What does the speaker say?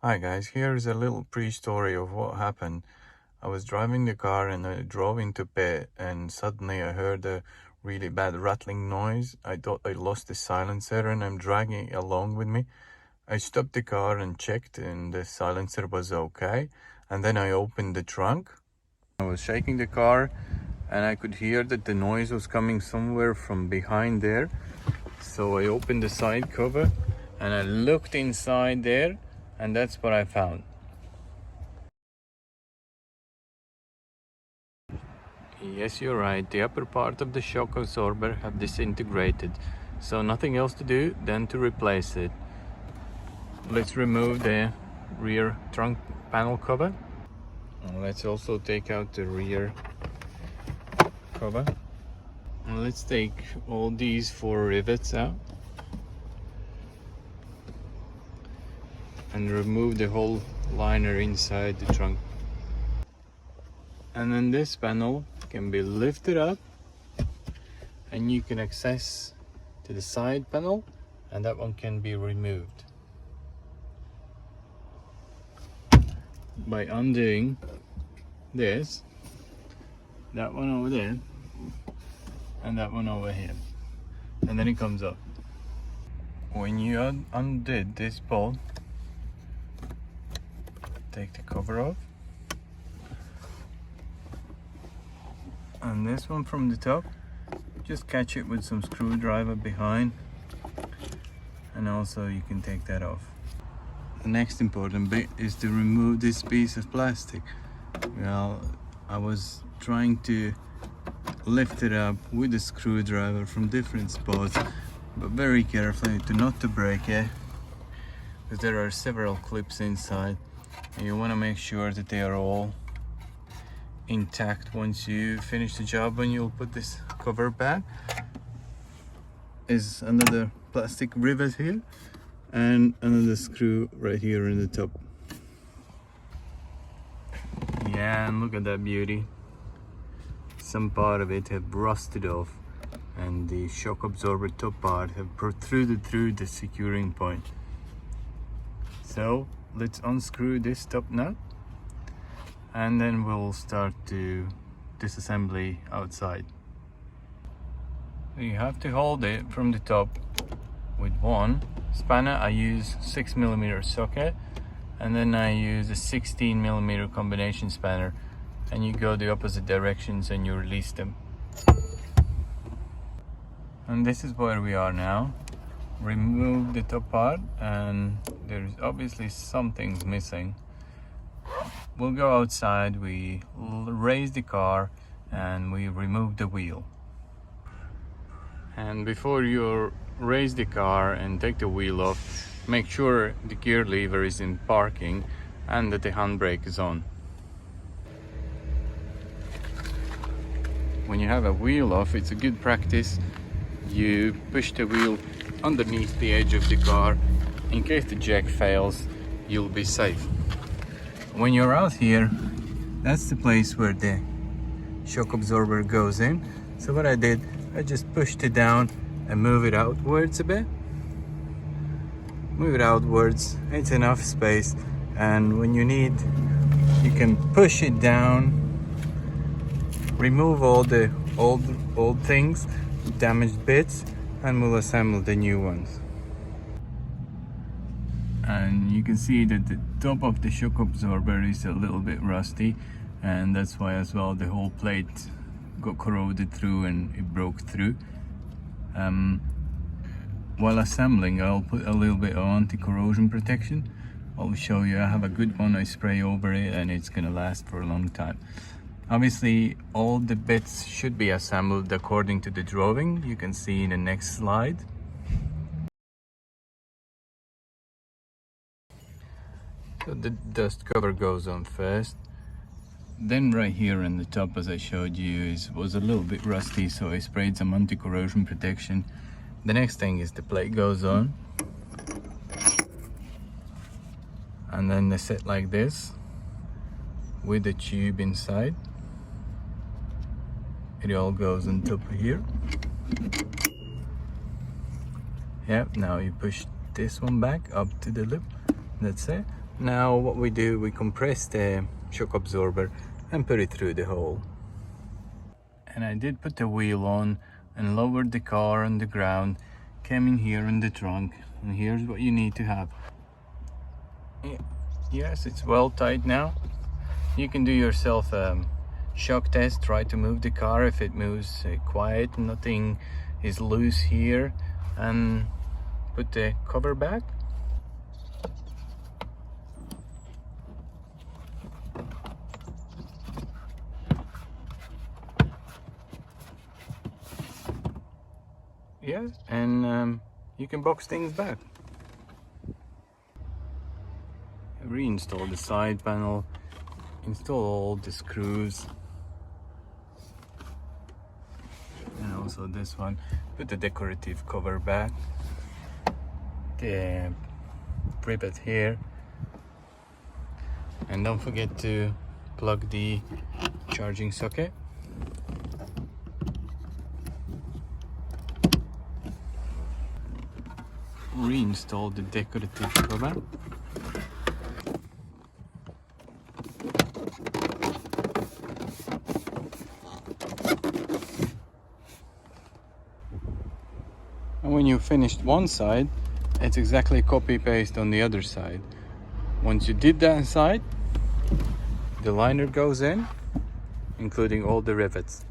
Hi guys, here's a little pre-story of what happened. I was driving the car and I drove into pit and suddenly I heard a really bad rattling noise. I thought I lost the silencer and I'm dragging it along with me. I stopped the car and checked and the silencer was okay. And then I opened the trunk. I was shaking the car and I could hear that the noise was coming somewhere from behind there. So I opened the side cover and I looked inside there, and that's what I found. Yes, you're right. The upper part of the shock absorber have disintegrated, so nothing else to do than to replace it. Let's remove the rear trunk panel cover. Let's also take out the rear cover. And let's take all these 4 rivets out and remove the whole liner inside the trunk. And then this panel can be lifted up and you can access to the side panel, and that one can be removed by undoing this, that one over there, and that one over here, and then it comes up. When you undid this bolt, take the cover off, and this one from the top, just catch it with some screwdriver behind, and also you can take that off. The next important bit is to remove this piece of plastic. Well, I was trying to lift it up with a screwdriver from different spots, but very carefully not to break it, because there are several clips inside and you want to make sure that they are all intact. Once you finish the job, when you'll put this cover back, is another plastic rivet here and another screw right here in the top. Yeah, and look at that beauty. Some part of it have rusted off and the shock absorber top part have protruded through the securing point. So let's unscrew this top nut and then we'll start to disassembly outside. You have to hold it from the top with one spanner. I use 6mm socket, and then I use a 16mm combination spanner, and you go the opposite directions and you release them. And this is where we are now. Remove the top part and there's obviously something's missing. We'll go outside, we raise the car and we remove the wheel. And before you raise the car and take the wheel off, make sure the gear lever is in parking and that the handbrake is on. When you have a wheel off, it's a good practice. You push the wheel underneath the edge of the car. In case the jack fails, you'll be safe. When you're out here, that's the place where the shock absorber goes in. So what I did, I just pushed it down and move it outwards a bit. Move it outwards, it's enough space, and when you need, you can push it down, remove all the old things, damaged bits, and we'll assemble the new ones. And you can see that the top of the shock absorber is a little bit rusty, and that's why as well the whole plate got corroded through and it broke through. While assembling, I'll put a little bit of anti-corrosion protection. I'll show you. I have a good one. I spray over it and it's gonna last for a long time. Obviously all the bits should be assembled according to the drawing. You can see in the next slide. So the dust cover goes on first. Then right here in the top, as I showed you, was a little bit rusty, so I sprayed some anti-corrosion protection. The next thing is the plate goes on, and then they sit like this with the tube inside. It all goes on top of here. Yep, now you push this one back up to the lip. That's it. Now what we do, we compress the shock absorber and put it through the hole. And I did put the wheel on and lowered the car on the ground, came in here in the trunk, and here's what you need to have. Yes, it's well tight now. You can do yourself a shock test, try to move the car. If it moves quiet, nothing is loose here, and put the cover back. Yeah, and you can box things back. Reinstall the side panel, install all the screws, and also this one. Put the decorative cover back, the privet here, and don't forget to plug the charging socket. Reinstall the decorative cover. And when you've finished one side, it's exactly copy paste on the other side. Once you did that side, the liner goes in, including all the rivets.